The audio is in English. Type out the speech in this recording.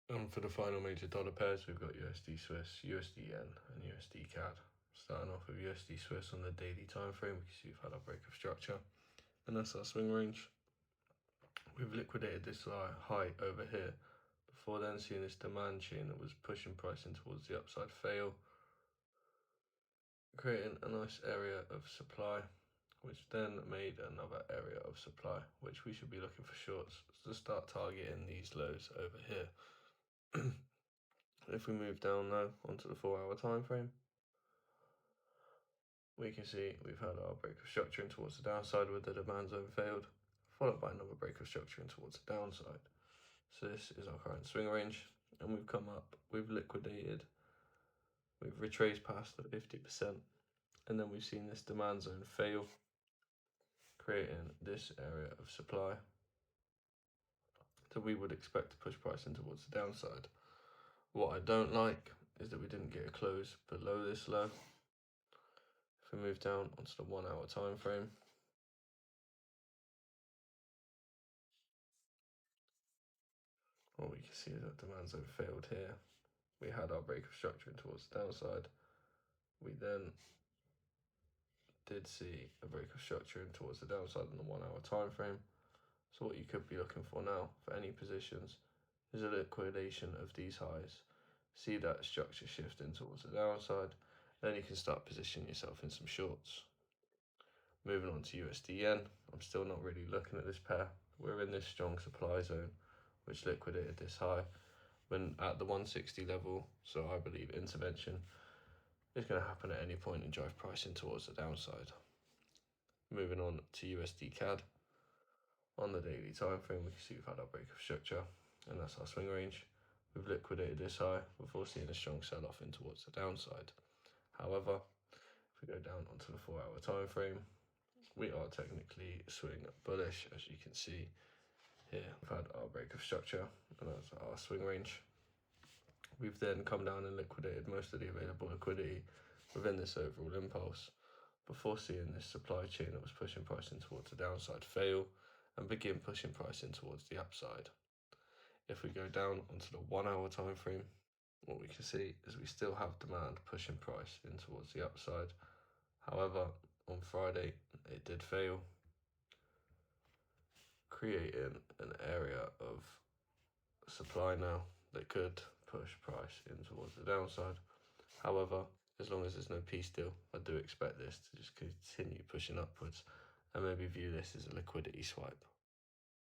And for the final major dollar pairs, we've got USD Swiss, USD Yen, and USD CAD. Starting off with USD Swiss on the daily time frame, we can see we've had our break of structure, and that's our swing range. We've liquidated this high over here before then seeing this demand chain that was pushing pricing towards the upside fail, creating a nice area of supply, which then made another area of supply, which we should be looking for shorts to start targeting these lows over here. If we move down now onto the 4-hour time frame, we can see we've had our break of structuring towards the downside with the demand zone failed, followed by another break of structuring towards the downside. So this is our current swing range, and we've come up, we've liquidated, we've retraced past the 50%, and then we've seen this demand zone fail, creating this area of supply. So we would expect to push pricing towards the downside. What I don't like is that we didn't get a close below this low. If we move down onto the 1-hour time frame, what we can see is that demand zone failed here. We had our break of structuring towards the downside. We then did see a break of structuring towards the downside on the 1-hour time frame. So what you could be looking for now for any positions is a liquidation of these highs. See that structure shifting towards the downside, then you can start positioning yourself in some shorts. Moving on to USD Yen, I'm still not really looking at this pair. We're in this strong supply zone, which liquidated this high when at the 160 level, so I believe intervention is going to happen at any point and drive pricing towards the downside. Moving on to USD CAD. On the daily time frame, we can see we've had our break of structure, and that's our swing range. We've liquidated this high before seeing a strong sell-off in towards the downside. However, if we go down onto the 4-hour time frame, we are technically swing bullish, as you can see here. We've had our break of structure, and that's our swing range. We've then come down and liquidated most of the available liquidity within this overall impulse before seeing this supply chain that was pushing pricing towards the downside fail and begin pushing pricing towards the upside. If we go down onto the 1-hour time frame, what we can see is we still have demand pushing price in towards the upside. However, on Friday, it did fail, creating an area of supply now that could push price in towards the downside. However, as long as there's no peace deal, I do expect this to just continue pushing upwards and maybe view this as a liquidity swipe.